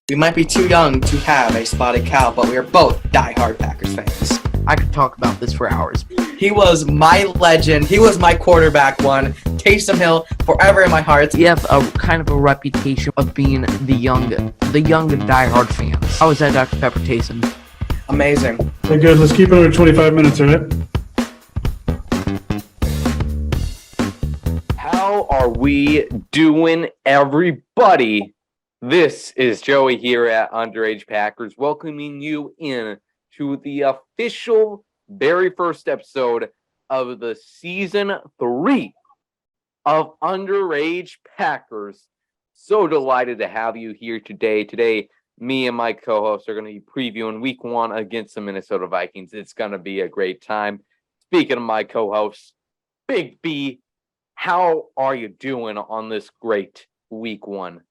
We might be too young to have a spotted cow, but we are both diehard Packers fans. I could talk about this for hours. He was my legend. He was my quarterback one. Taysom Hill, forever in my heart. We have a kind of a reputation of being the young and diehard fans. How is that, Dr. Pepper Taysom? Amazing. Okay, good. Let's keep it under 25 minutes, all right? How are we doing, everybody? This is Joey here at Underage Packers, welcoming you in to the official very first episode of the season 3 of Underage Packers. So delighted to have you here today. Today, me and my co-hosts are going to be previewing week 1 against the Minnesota Vikings. It's going to be a great time. Speaking of my co-hosts, Big B, how are you doing on this great week 1?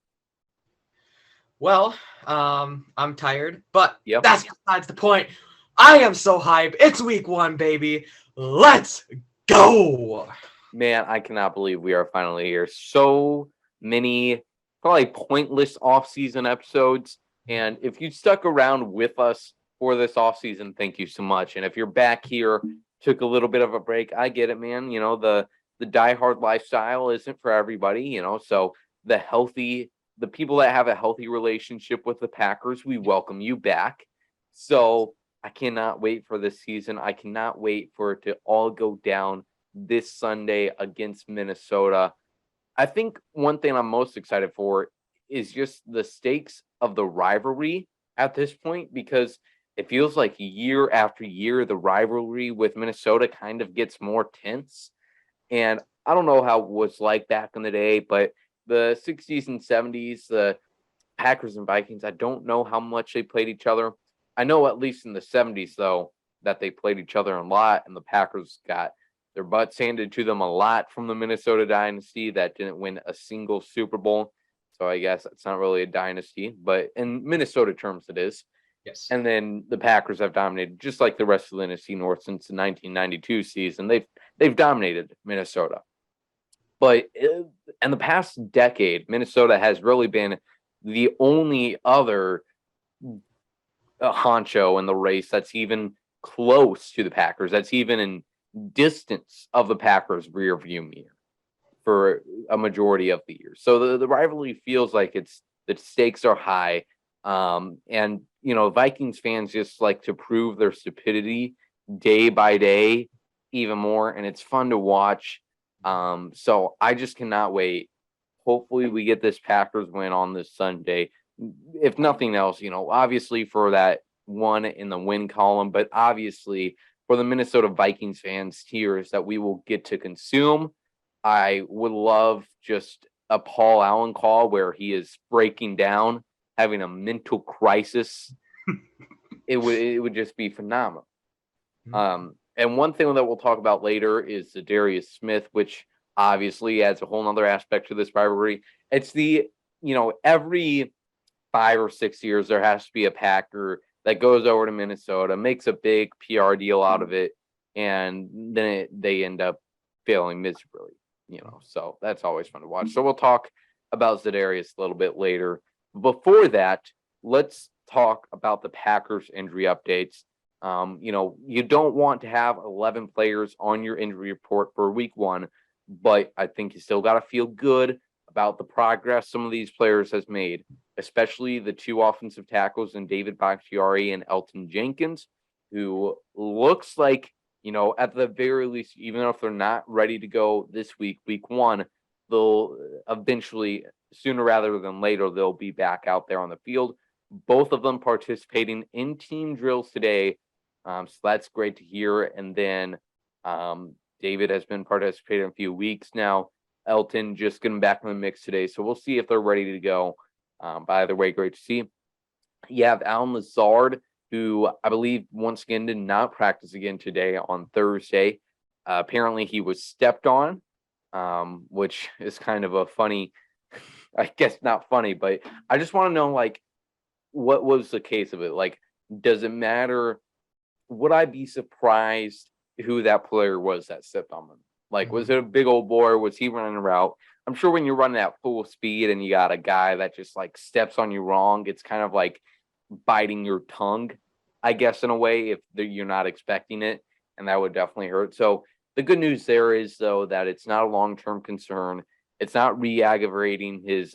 Well, I'm tired, but Yep. that's besides the point. I am so hyped. It's week 1, baby. Let's go. Man, I cannot believe we are finally here. So many probably pointless off-season episodes. And if you stuck around with us for this off-season, thank you so much. And if you're back here, took a little bit of a break, I get it, man. You know, the diehard lifestyle isn't for everybody, you know, so the people that have a healthy relationship with the Packers, we welcome you back. So I cannot wait for this season. I cannot wait for it to all go down this Sunday against Minnesota. I think one thing I'm most excited for is just the stakes of the rivalry at this point, because it feels like year after year, the rivalry with Minnesota kind of gets more tense. And I don't know how it was like back in the day, but the 60s and 70s, the Packers and Vikings, I don't know how much they played each other. I know at least in the 70s, though, that they played each other a lot, and the Packers got their butts handed to them a lot from the Minnesota dynasty that didn't win a single Super Bowl. So I guess it's not really a dynasty, but in Minnesota terms, it is. Yes. And then the Packers have dominated, just like the rest of the NFC North since the 1992 season. They've dominated Minnesota. But in the past decade, Minnesota has really been the only other honcho in the race that's even close to the Packers, that's even in distance of the Packers' rear view mirror for a majority of the year. So the rivalry feels like the stakes are high. And, you know, Vikings fans just like to prove their stupidity day by day even more. And it's fun to watch. So I just cannot wait. Hopefully we get this Packers win on this Sunday. If nothing else, you know, obviously for that one in the win column, but obviously for the Minnesota Vikings fans tiers that we will get to consume. I would love just a Paul Allen call where he is breaking down, having a mental crisis. It would just be phenomenal. And one thing that we'll talk about later is the Darius Smith, which obviously adds a whole nother aspect to this rivalry. It's every 5 or 6 years, there has to be a Packer that goes over to Minnesota, makes a big PR deal out of it, and then they end up failing miserably, you know. So that's always fun to watch. So we'll talk about Za'Darius a little bit later. Before that, let's talk about the Packers injury updates. You don't want to have 11 players on your injury report for week 1, but I think you still got to feel good about the progress some of these players has made, especially the 2 offensive tackles in David Bakhtiari and Elton Jenkins, who looks like, you know, at the very least, even if they're not ready to go this week, week 1, they'll eventually, sooner rather than later, they'll be back out there on the field. Both of them participating in team drills today. So that's great to hear. And then David has been participating a few weeks now. Elton just getting back in the mix today. So we'll see if they're ready to go. By the way, great to see. You have Allen Lazard, who I believe once again did not practice again today on Thursday. Apparently he was stepped on, which is kind of a funny, I guess not funny, but I just want to know, like, what was the case of it? Like, does it matter? Would I be surprised who that player was that stepped on him? Like, was it a big old boy? Was he running a route? I'm sure when you're running at full speed and you got a guy that just like steps on you wrong, it's kind of like biting your tongue, I guess, in a way, if you're not expecting it. And that would definitely hurt. So the good news there is, though, that it's not a long-term concern. It's not re-aggravating his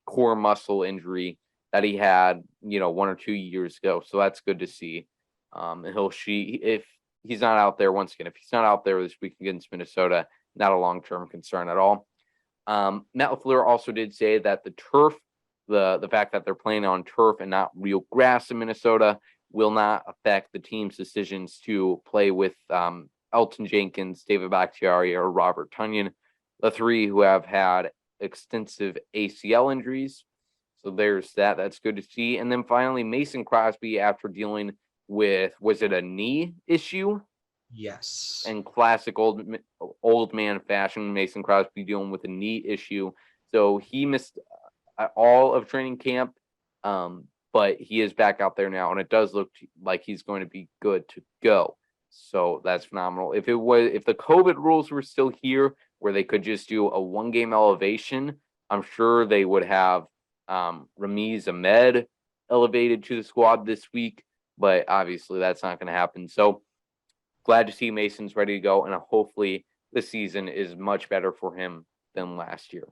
core muscle injury that he had, 1 or 2 years ago. So that's good to see. And if he's not out there, once again, if he's not out there this week against Minnesota, not a long-term concern at all. Matt LaFleur also did say that the turf, the fact that they're playing on turf and not real grass in Minnesota, will not affect the team's decisions to play with Elton Jenkins, David Bakhtiari, or Robert Tonyan, the three who have had extensive ACL injuries. So there's that. That's good to see. And then finally, Mason Crosby, after dealing with, was it a knee issue? Yes. And classic old man fashion, Mason Crosby dealing with a knee issue. So he missed all of training camp, but he is back out there now, and it does look like he's going to be good to go. So that's phenomenal. If the COVID rules were still here, where they could just do a 1-game elevation, I'm sure they would have Ramiz Ahmed elevated to the squad this week, but obviously that's not going to happen. So glad to see Mason's ready to go, and hopefully the season is much better for him than last year.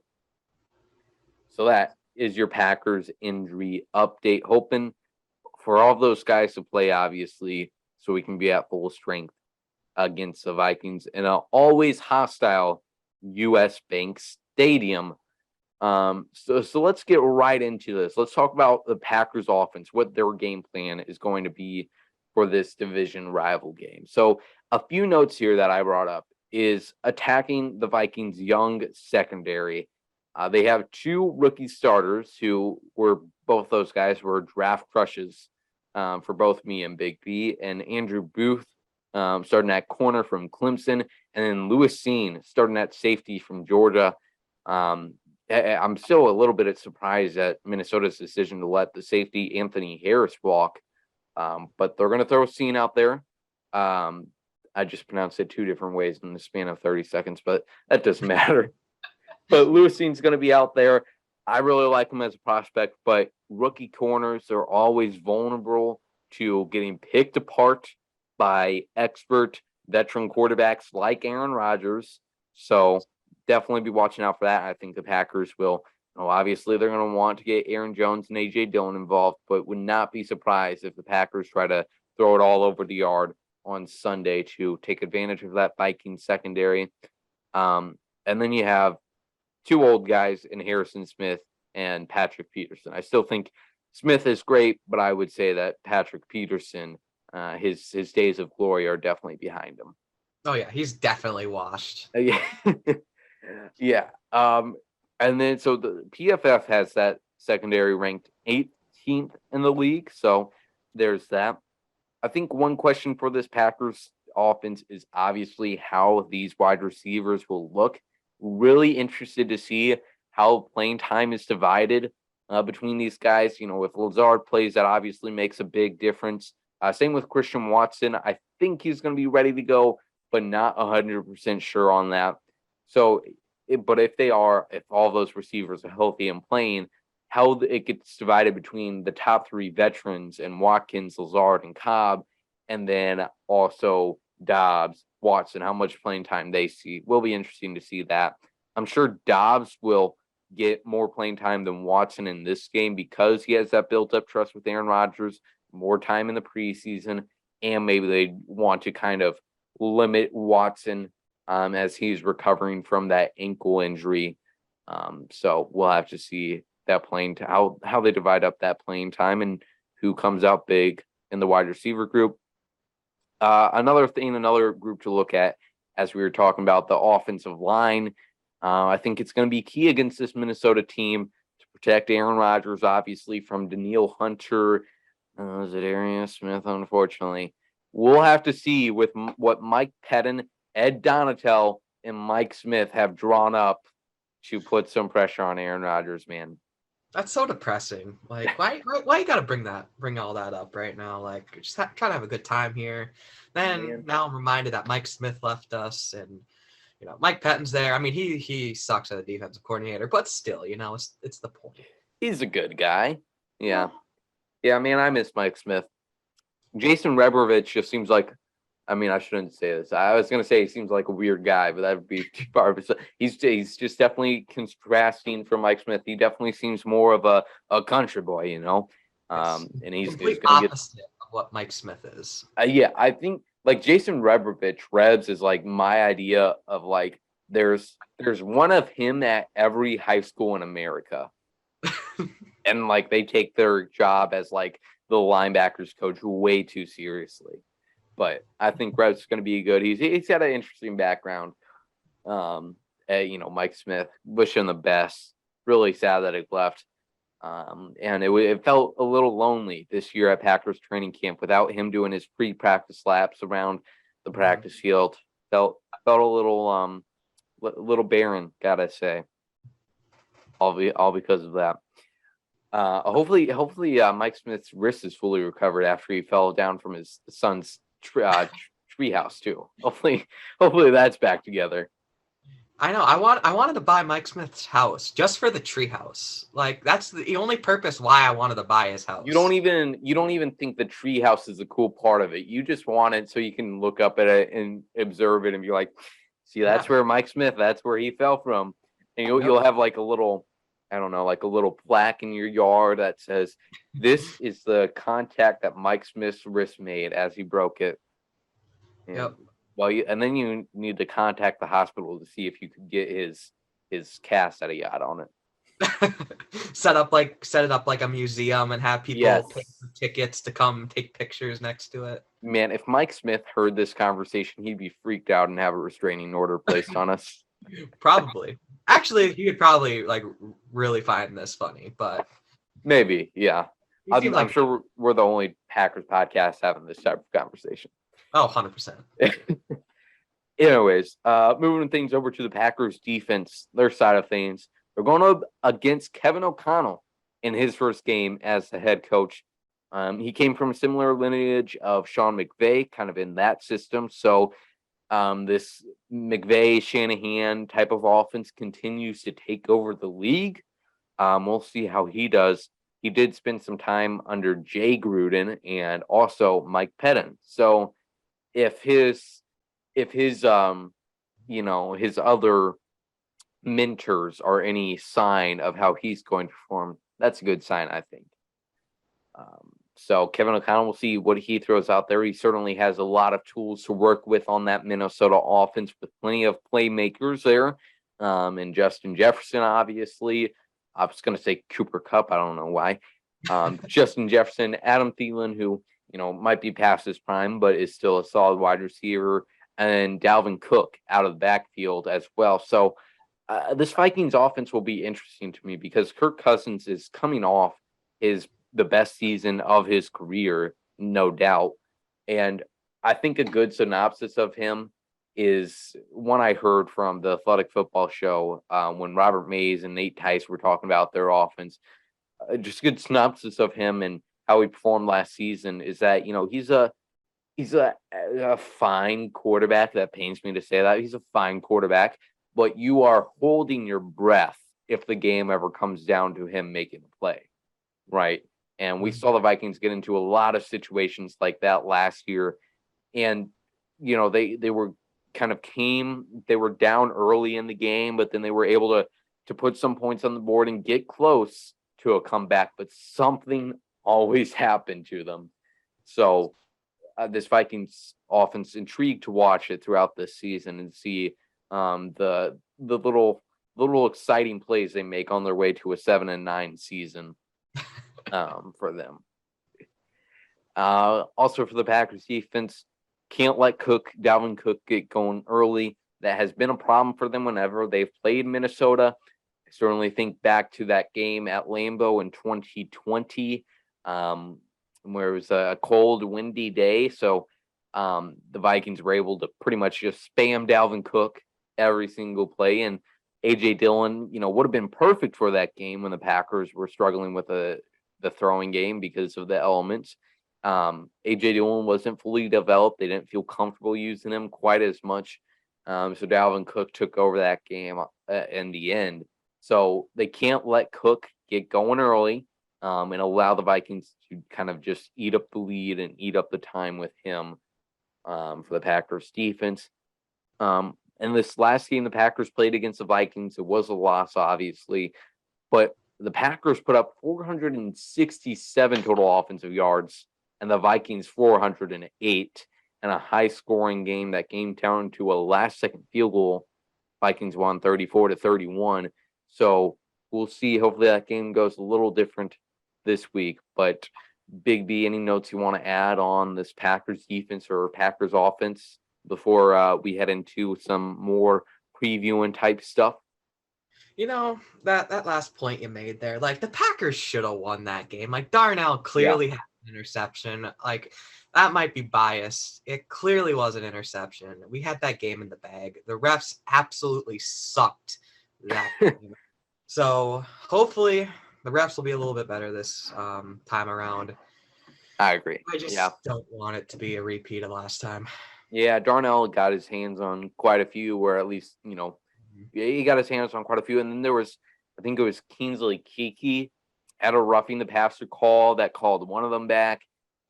So that is your Packers injury update. Hoping for all of those guys to play, obviously, so we can be at full strength against the Vikings in an always hostile U.S. Bank Stadium. So let's get right into this. Let's talk about the Packers offense, what their game plan is going to be for this division rival game. So a few notes here that I brought up is attacking the Vikings' young secondary. They have 2 rookie starters who were, both those guys were draft crushes for both me and Big B, and Andrew Booth starting at corner from Clemson, and then Lewis Cine starting at safety from Georgia. I'm still a little bit surprised at Minnesota's decision to let the safety Anthony Harris walk. But they're going to throw Cine out there. I just pronounced it 2 different ways in the span of 30 seconds, but that doesn't matter. But Lewis Cine's going to be out there. I really like him as a prospect, but rookie corners are always vulnerable to getting picked apart by expert veteran quarterbacks like Aaron Rodgers. So definitely be watching out for that. I think the Packers will. Obviously, they're going to want to get Aaron Jones and A.J. Dillon involved, but would not be surprised if the Packers try to throw it all over the yard on Sunday to take advantage of that Viking secondary. And then you have 2 old guys in Harrison Smith and Patrick Peterson. I still think Smith is great, but I would say that Patrick Peterson, his days of glory are definitely behind him. Oh, yeah, he's definitely washed. Yeah. Yeah. And then, so the PFF has that secondary ranked 18th in the league. So there's that. I think one question for this Packers offense is obviously how these wide receivers will look. Really interested to see how playing time is divided between these guys. If Lazard plays, that obviously makes a big difference. Same with Christian Watson. I think he's going to be ready to go, but not 100% sure on that. So, but if all those receivers are healthy and playing, how it gets divided between the top 3 veterans and Watkins, Lazard, and Cobb, and then also Dobbs, Watson, how much playing time they see. Will be interesting to see that. I'm sure Dobbs will get more playing time than Watson in this game because he has that built-up trust with Aaron Rodgers, more time in the preseason, and maybe they want to kind of limit Watson as he's recovering from that ankle injury. So we'll have to see that how they divide up that playing time and who comes out big in the wide receiver group. Another group to look at, as we were talking about, the offensive line. I think it's going to be key against this Minnesota team to protect Aaron Rodgers, obviously, from Danielle Hunter. Is it Arian Smith? Unfortunately, we'll have to see with what Mike Pettin, Ed Donatel, and Mike Smith have drawn up to put some pressure on Aaron Rodgers, man. That's so depressing. Like, why you gotta bring all that up right now? Like, just try to have a good time here. Then now I'm reminded that Mike Smith left us, and Mike Pettin's there. I mean, he sucks as a defensive coordinator, but still, it's the point. He's a good guy. Yeah. Yeah, man, I miss Mike Smith. Jason Rebrovich just seems like, I mean, I shouldn't say this. I was going to say he seems like a weird guy, but that would be too far. He's just definitely contrasting from Mike Smith. He definitely seems more of a country boy, and he's Complete going to get opposite of what Mike Smith is. yeah, I think like Jason Rebrovich, Rebs is like my idea of like there's one of him at every high school in America. And like they take their job as like the linebackers coach way too seriously. But I think Rebs is going to be good. He's got an interesting background. Mike Smith, wish him the best. Really sad that he left. And it felt a little lonely this year at Packers training camp without him doing his pre-practice laps around the practice field. Felt a little barren, gotta say. All because of that. Hopefully, Mike Smith's wrist is fully recovered after he fell down from his son's treehouse too. Hopefully that's back together. I know. I wanted to buy Mike Smith's house just for the treehouse. Like that's the only purpose why I wanted to buy his house. You don't even think the treehouse is a cool part of it. You just want it so you can look up at it and observe it and be like, see, that's where Mike Smith. That's where he fell from. And you'll have like a little, I don't know, like a little plaque in your yard that says, "This is the contact that Mike Smith's wrist made as he broke it." And, Yep. And then you need to contact the hospital to see if you could get his cast that he got on it. set it up like a museum and have people pay for tickets to come take pictures next to it. Man, if Mike Smith heard this conversation, he'd be freaked out and have a restraining order placed on us. Probably. Actually, he could probably like really find this funny, but maybe, yeah. I'm like, sure we're the only Packers podcast having this type of conversation. Oh, 100%. Anyways, moving things over to the Packers defense, their side of things. They're going up against Kevin O'Connell in his first game as the head coach. He came from a similar lineage of Sean McVay, kind of in that system. So this McVay, Shanahan type of offense continues to take over the league. We'll see how he does. He did spend some time under Jay Gruden and also Mike Pettin. So if his his other mentors are any sign of how he's going to perform, that's a good sign, I think. So Kevin O'Connell, will see what he throws out there. He certainly has a lot of tools to work with on that Minnesota offense with plenty of playmakers there. And Justin Jefferson, obviously. I was going to say Cooper Kupp. I don't know why. Justin Jefferson, Adam Thielen, who, might be past his prime, but is still a solid wide receiver. And Dalvin Cook out of the backfield as well. So this Vikings offense will be interesting to me because Kirk Cousins is coming off the best season of his career, no doubt. And I think a good synopsis of him is one I heard from the Athletic Football Show when Robert Mays and Nate Tice were talking about their offense. Just a good synopsis of him and how he performed last season is that, he's a fine quarterback. That pains me to say that. He's a fine quarterback, but you are holding your breath if the game ever comes down to him making a play, right? And we saw the Vikings get into a lot of situations like that last year. And, they were they were down early in the game, but then they were able to put some points on the board and get close to a comeback, but something always happened to them. So this Vikings offense, intrigued to watch it throughout this season and see the little exciting plays they make on their way to a 7-9 season for them. Also for the Packers defense, can't let Dalvin Cook get going early. That has been a problem for them whenever they've played Minnesota. I certainly think back to that game at Lambeau in 2020, where it was a cold, windy day. So the Vikings were able to pretty much just spam Dalvin Cook every single play. And A.J. Dillon, would have been perfect for that game when the Packers were struggling with the throwing game because of the elements. A.J. Dillon wasn't fully developed. They didn't feel comfortable using him quite as much So Dalvin Cook took over that game in the end. So they can't let Cook get going early and allow the Vikings to kind of just eat up the lead and eat up the time with him for the Packers defense. And this last game the Packers played against the Vikings, it was a loss, obviously, but the Packers put up 467 total offensive yards and the Vikings 408 in a high-scoring game that came down to a last-second field goal. Vikings won 34-31. So we'll see. Hopefully that game goes a little different this week. But Big B, any notes you want to add on this Packers defense or Packers offense before we head into some more previewing type stuff? You know, that last point you made there, like the Packers should have won that game. Like Darnell clearly had an interception. Like that might be biased. It clearly was an interception. We had that game in the bag. The refs absolutely sucked that game. So hopefully the refs will be a little bit better this time around. I agree. I just don't want it to be a repeat of last time. Yeah, Darnell got his hands on quite a few, or at least, he got his hands on quite a few. And then there was, I think it was Kingsley Keke had a roughing the passer call that called one of them back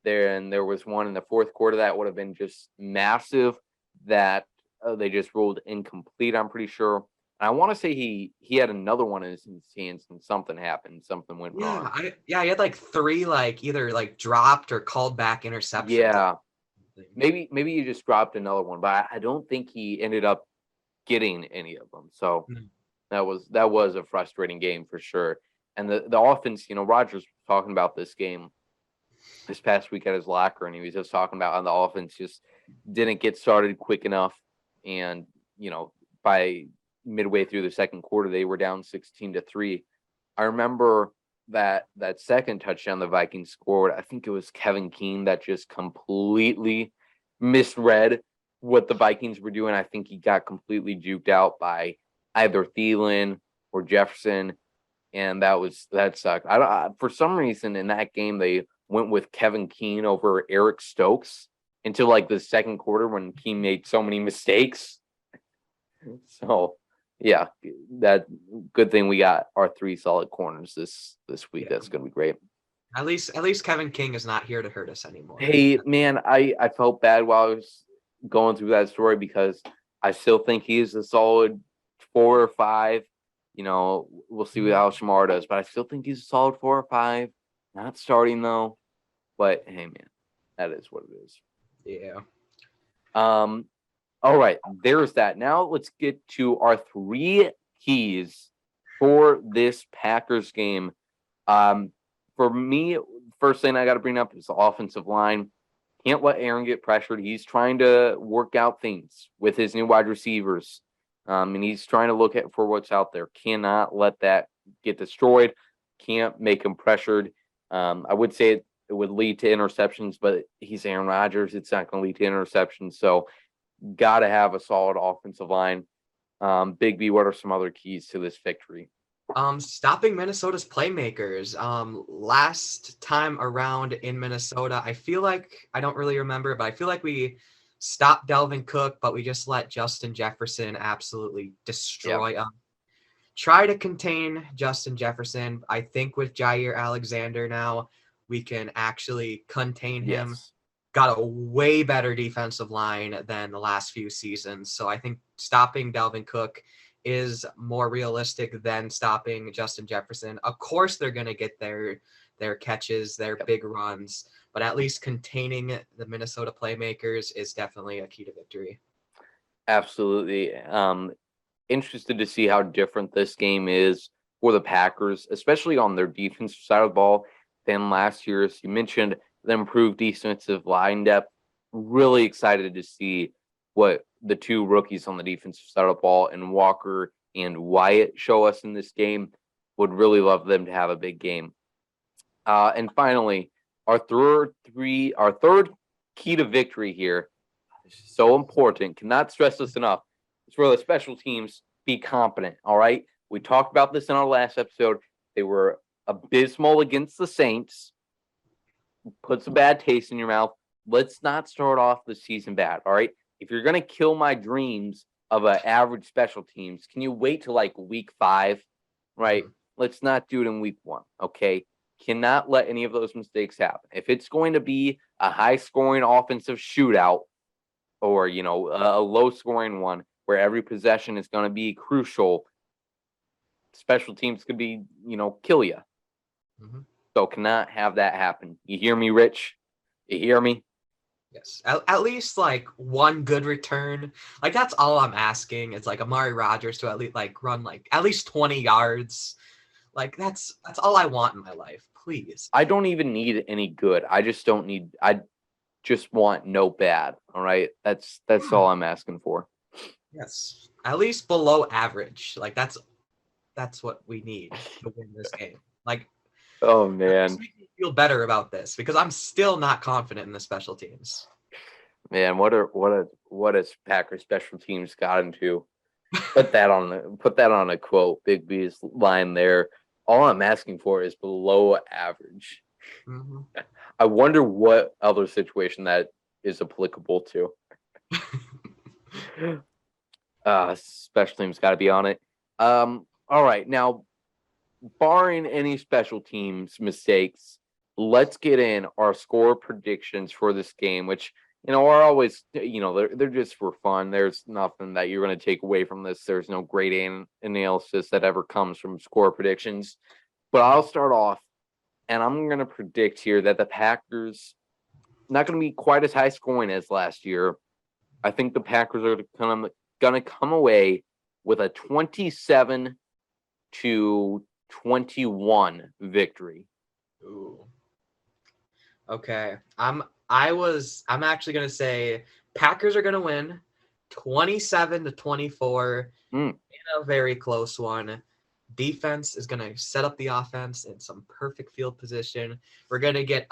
there. And there was one in the fourth quarter that would have been just massive that they just ruled incomplete, I'm pretty sure. And I want to say he had another one in his hands and something happened. Something went wrong. He had like three, either dropped or called back interceptions. Yeah. Maybe you just dropped another one, but I don't think he ended up getting any of them. So that was a frustrating game for sure. And the offense, Rodgers was talking about this game this past week at his locker, and he was just talking about how the offense just didn't get started quick enough. And, by midway through the second quarter, they were down 16-3. I remember that second touchdown the Vikings scored, I think it was Kevin Keene that just completely misread what the Vikings were doing. I think he got completely juked out by either Thielen or Jefferson, and that sucked. For some reason in that game they went with Kevin Keene over Eric Stokes until the second quarter when Keene made so many mistakes. So yeah, that good thing we got our three solid corners this week. Yeah. That's going to be great. At least Kevin King is not here to hurt us anymore. Hey, man, I felt bad while I was going through that story because I still think he's a solid 4 or 5. We'll see how Shamar does, but I still think he's a solid 4 or 5. Not starting though, but hey, man, that is what it is. Yeah. All right, there's that. Now let's get to our 3 keys for this Packers game. For me, first thing I got to bring up is the offensive line. Can't let Aaron get pressured. He's trying to work out things with his new wide receivers, and he's trying to look for what's out there. Cannot let that get destroyed. Can't make him pressured. I would say it would lead to interceptions, but he's Aaron Rodgers. It's not going to lead to interceptions, so got to have a solid offensive line. Big B, what are some other keys to this victory? Stopping Minnesota's playmakers. Last time around in Minnesota, I feel like, I don't really remember, but I feel like we stopped Dalvin Cook, but we just let Justin Jefferson absolutely destroy him. Try to contain Justin Jefferson. I think with Jair Alexander now, we can actually contain him. Yes. Got a way better defensive line than the last few seasons. So I think stopping Dalvin Cook is more realistic than stopping Justin Jefferson. Of course, they're going to get their catches, their big runs, but at least containing the Minnesota playmakers is definitely a key to victory. Absolutely. Interested to see how different this game is for the Packers, especially on their defensive side of the ball than last year. As you mentioned, the improved defensive line depth. Really excited to see what the 2 rookies on the defensive side of the ball and Walker and Wyatt show us in this game. Would really love them to have a big game. And finally, our third key to victory here. This is so important. Cannot stress this enough. It's for the special teams. Be competent. All right. We talked about this in our last episode. They were abysmal against the Saints. Puts a bad taste in your mouth. Let's not start off the season bad. All right. If you're going to kill my dreams of an average special teams, can you wait till like week 5, right? Let's not do it in week 1, okay? Cannot let any of those mistakes happen. If it's going to be a high-scoring offensive shootout or, a low-scoring one where every possession is going to be crucial, special teams could be, kill you. So cannot have that happen. You hear me, Rich? You hear me? Yes, at least like one good return. Like that's all I'm asking. It's like Amari Rodgers to at least like run like at least 20 yards. Like that's all I want in my life. Please. I don't even need any good. I just want no bad. All right. That's all I'm asking for. Yes. At least below average. Like that's what we need to win this game. Like, oh man, make me feel better about this because I'm still not confident in the special teams. Man, what has Packers special teams got into? Put that on a quote. Big B's line there. All I'm asking for is below average. I wonder what other situation that is applicable to. Special teams got to be on it. All right, now, barring any special teams mistakes, let's get in our score predictions for this game, which are always, they're just for fun. There's nothing that you're going to take away from this. There's no great analysis that ever comes from score predictions. But I'll start off, and I'm going to predict here that the Packers not going to be quite as high scoring as last year. I think the Packers are going to come away with a 27-21 victory. Ooh. Okay. I'm actually gonna say Packers are gonna win 27-24 in a very close one. Defense is gonna set up the offense in some perfect field position. We're gonna get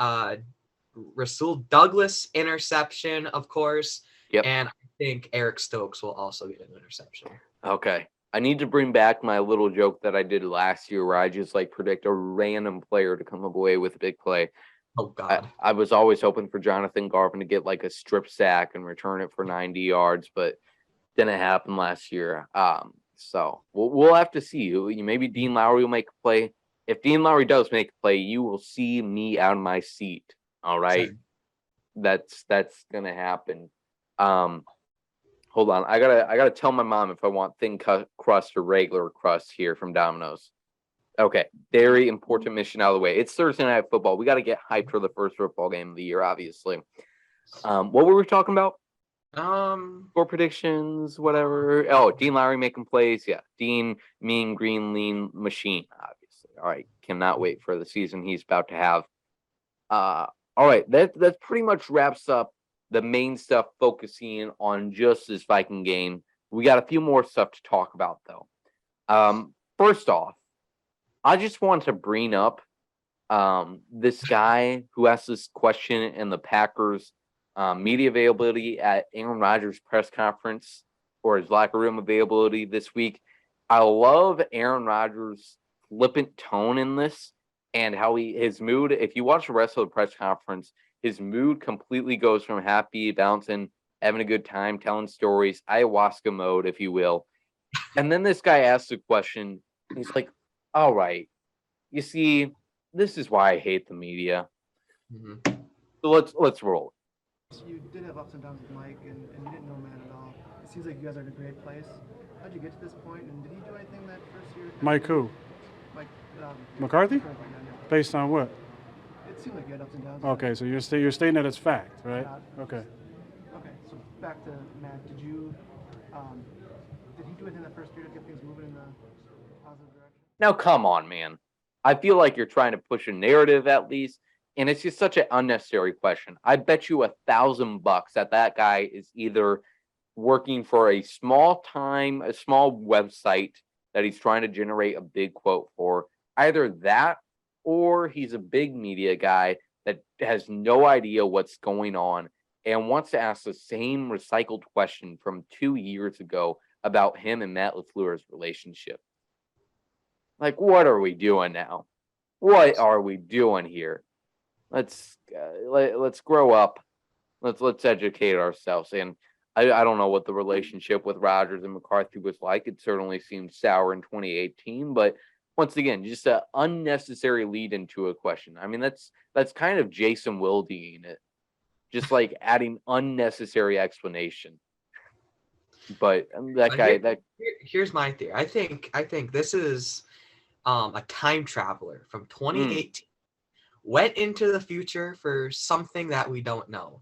Rasul Douglas interception, of course. Yep. And I think Eric Stokes will also get an interception. Okay. I need to bring back my little joke that I did last year where I just predict a random player to come away with a big play. Oh, God. I was always hoping for Jonathan Garvin to get a strip sack and return it for 90 yards, but didn't happen last year. So we'll have to see. Maybe Dean Lowry will make a play. If Dean Lowry does make a play, you will see me out of my seat. All right. Sure. That's gonna happen. Hold on. I gotta tell my mom if I want thin crust or regular crust here from Domino's. Okay, very important mission out of the way. It's Thursday Night Football. We got to get hyped for the first football game of the year, obviously. What were we talking about? Score predictions, whatever. Oh, Dean Lowry making plays. Yeah, Dean, mean, green, lean machine, obviously. All right, cannot wait for the season he's about to have. All right, that pretty much wraps up the main stuff focusing on just this Viking game. We got a few more stuff to talk about, though. First off, I just want to bring up this guy who asked this question in the Packers media availability at Aaron Rodgers' press conference or his locker room availability this week. I love Aaron Rodgers' flippant tone in this and how his mood, if you watch the rest of the press conference, his mood completely goes from happy, bouncing, having a good time, telling stories, ayahuasca mode, if you will. And then this guy asks a question. He's like, all right, you see, this is why I hate the media. So let's roll. You did have ups and downs with Mike, and you didn't know Matt at all. It seems like you guys are in a great place. How'd you get to this point, and did he do anything that first year? Mike who? Mike McCarthy? Based on what? It seemed like you had ups and downs. Okay, so you're stating that it's fact, right? Okay. Okay, so back to Matt. Did he do anything that first year to get things moving in the positive direction? Now, come on, man. I feel like you're trying to push a narrative at least, and it's just such an unnecessary question. I bet you $1,000 that guy is either working for a small website that he's trying to generate a big quote for, either that or he's a big media guy that has no idea what's going on and wants to ask the same recycled question from 2 years ago about him and Matt LaFleur's relationship. What are we doing now? What are we doing here? Let's grow up. Let's educate ourselves. And I don't know what the relationship with Rodgers and McCarthy was like. It certainly seemed sour in 2018, but once again, just an unnecessary lead into a question. I mean, that's kind of Jason Wilde-ing it, just like adding unnecessary explanation. But that guy, here's my theory. I think this is a time traveler from 2018 went into the future for something that we don't know.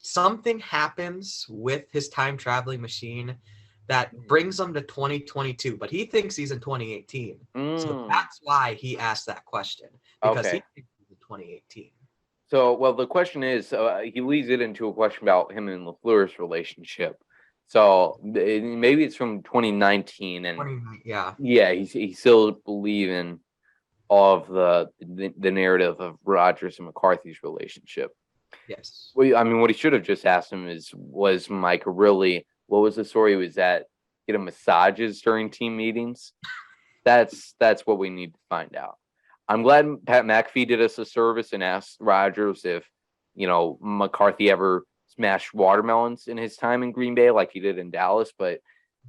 Something happens with his time traveling machine that brings him to 2022, but he thinks he's in 2018. So that's why he asked that question, because he thinks he's in 2018. So, well, the question is, he leads it into a question about him and LaFleur's relationship. So maybe it's from 2019, and yeah, he's still believing all of the narrative of Rodgers and McCarthy's relationship. Yes. Well, I mean, what he should have just asked him was Mike really, what was the story? Was that getting massages during team meetings? That's what we need to find out. I'm glad Pat McAfee did us a service and asked Rodgers if, McCarthy ever smashed watermelons in his time in Green Bay like he did in Dallas, but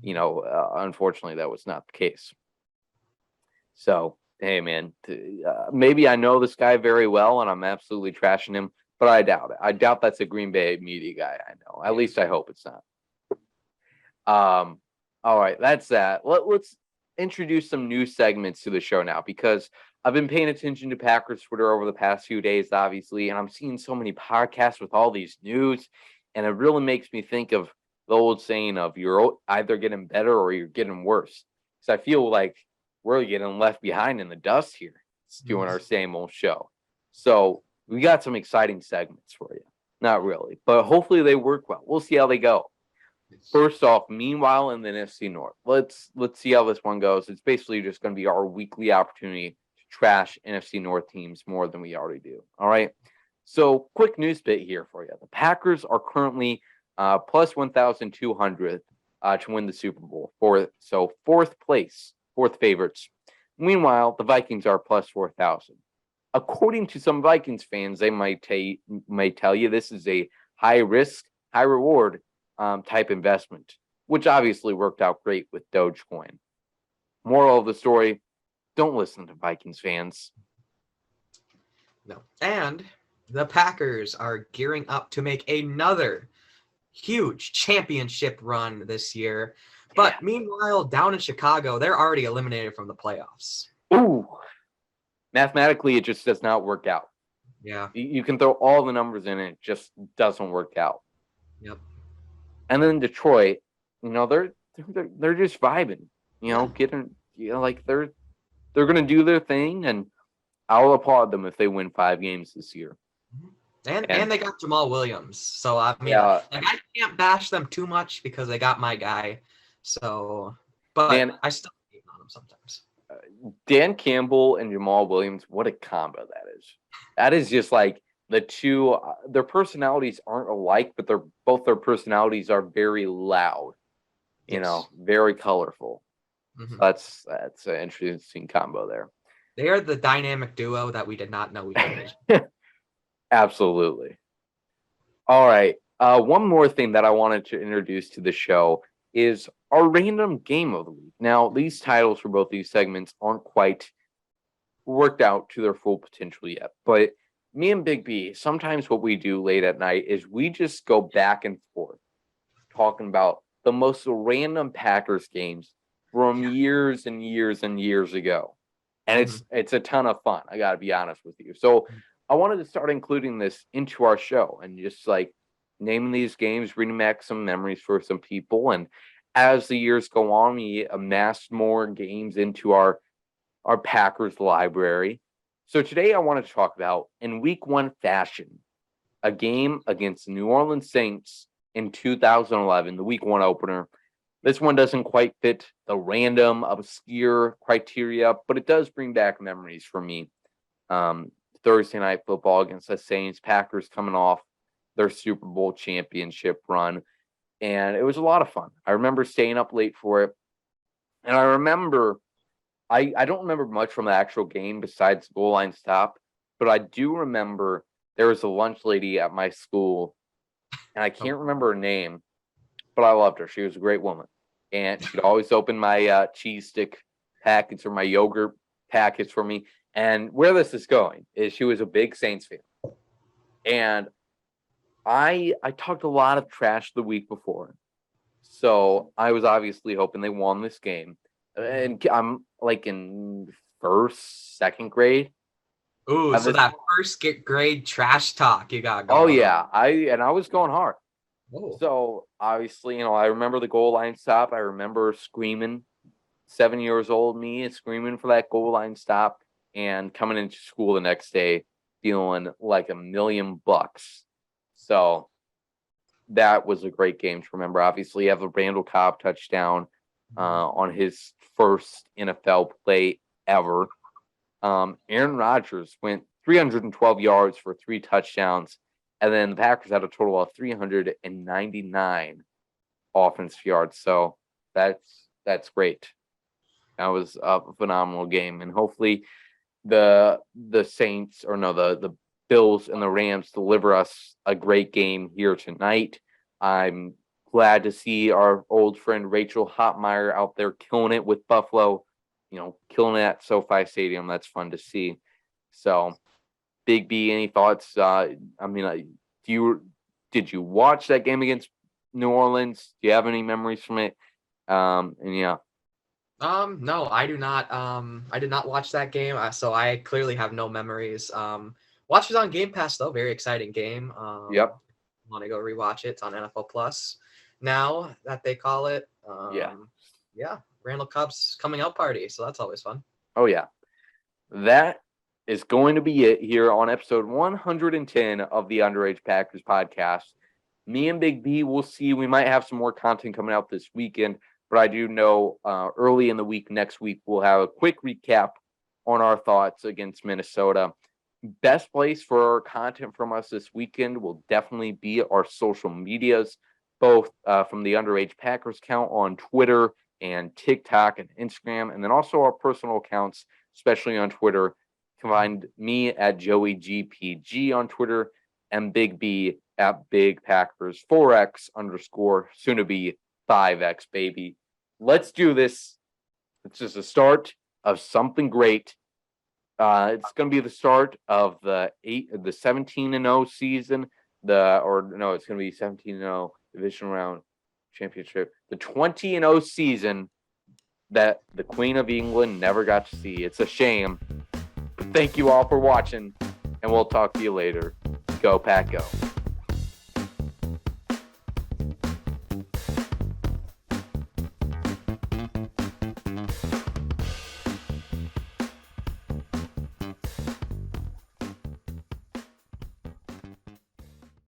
unfortunately that was not the case. So, hey man, maybe I know this guy very well and I'm absolutely trashing him, but I doubt it. I doubt that's a Green Bay media guy I know. At least I hope it's not. All right, that's that. Let's introduce some new segments to the show now, because I've been paying attention to Packers Twitter over the past few days, obviously, and I'm seeing so many podcasts with all these news, and it really makes me think of the old saying of you're either getting better or you're getting worse. Because I feel like we're getting left behind in the dust here. It's doing our same old show. So we got some exciting segments for you. Not really, but hopefully they work well. We'll see how they go. First off, meanwhile in the NFC North, let's see how this one goes. It's basically just going to be our weekly opportunity to trash NFC North teams more than we already do. All right. So quick news bit here for you. The Packers are currently plus 1,200 to win the Super Bowl. Fourth place, fourth favorites. Meanwhile, the Vikings are plus 4,000. According to some Vikings fans, they might tell you this is a high risk, high reward type investment, which obviously worked out great with Dogecoin. Moral of the story, don't listen to Vikings fans. No. And the Packers are gearing up to make another huge championship run this year. But meanwhile, down in Chicago, they're already eliminated from the playoffs. Ooh. Mathematically, it just does not work out. Yeah. You can throw all the numbers in, it just doesn't work out. Yep. And then Detroit, they're just vibing, getting, like they're going to do their thing, and I'll applaud them if they win 5 games this year. And they got Jamal Williams. So, I mean, I can't bash them too much because they got my guy. So, but I still hate on them sometimes. Dan Campbell and Jamal Williams, what a combo that is. That is just like the two, their personalities aren't alike, but their personalities are very loud, very colorful. Mm-hmm. That's an interesting combo there. They are the dynamic duo that we did not know we could. Absolutely. All right. One more thing that I wanted to introduce to the show is our random game of the week. Now, these titles for both these segments aren't quite worked out to their full potential yet, but me and Big B, sometimes what we do late at night is we just go back and forth talking about the most random Packers games from years and years and years ago. And it's a ton of fun. I got to be honest with you. So I wanted to start including this into our show and just like naming these games, bringing back some memories for some people. And as the years go on, we amassed more games into our Packers library. So today I want to talk about, in week 1 fashion, a game against the New Orleans Saints in 2011, the week 1 opener. This one doesn't quite fit the random, obscure criteria, but it does bring back memories for me. Thursday night football against the Saints, Packers coming off their Super Bowl championship run. And it was a lot of fun. I remember staying up late for it. And I remember, I don't remember much from the actual game besides goal line stop, but I do remember there was a lunch lady at my school, and I can't remember her name, but I loved her. She was a great woman. And she'd always open my cheese stick packets or my yogurt packets for me. And where this is going is she was a big Saints fan. And I talked a lot of trash the week before. So I was obviously hoping they won this game. And I'm like in first, second grade. Ooh, so that first grade trash talk you got going. Oh yeah, I was going hard. Whoa. So obviously, I remember the goal line stop. I remember screaming, 7 years old me screaming for that goal line stop, and coming into school the next day feeling like $1,000,000. So that was a great game to remember. Obviously, you have a Randall Cobb touchdown on his first NFL play ever. Aaron Rodgers went 312 yards for 3 touchdowns, and then the Packers had a total of 399 offensive yards. So that's great. That was a phenomenal game, and hopefully the Saints, or no, the Bills and the Rams deliver us a great game here tonight. I'm glad to see our old friend Rachel Hotmeyer out there killing it with Buffalo, killing it at SoFi Stadium. That's fun to see. So, Big B, any thoughts? Did you watch that game against New Orleans? Do you have any memories from it? No, I do not. I did not watch that game, so I clearly have no memories. Watched it on Game Pass though. Very exciting game. Yep. Want to go rewatch it? It's on NFL Plus now that they call it. Yeah. Randall Cobb's coming out party, so that's always fun. Oh yeah, that is going to be it here on episode 110 of the Underage Packers podcast. Me and Big B, we'll see. We might have some more content coming out this weekend, but I do know early in the week, next week, we'll have a quick recap on our thoughts against Minnesota. Best place for content from us this weekend will definitely be our social medias, both from the Underage Packers account on Twitter and TikTok and Instagram, and then also our personal accounts, especially on Twitter. You can find me at JoeyGPG on Twitter and Big B at Big Packers 4X _ soon to be 5X, baby. Let's do this. It's just the start of something great. It's going to be the start of the 17-0 season. It's going to be 17-0 division round championship. The 20-0 season that the Queen of England never got to see. It's a shame. But thank you all for watching, and we'll talk to you later. Go Pack Go.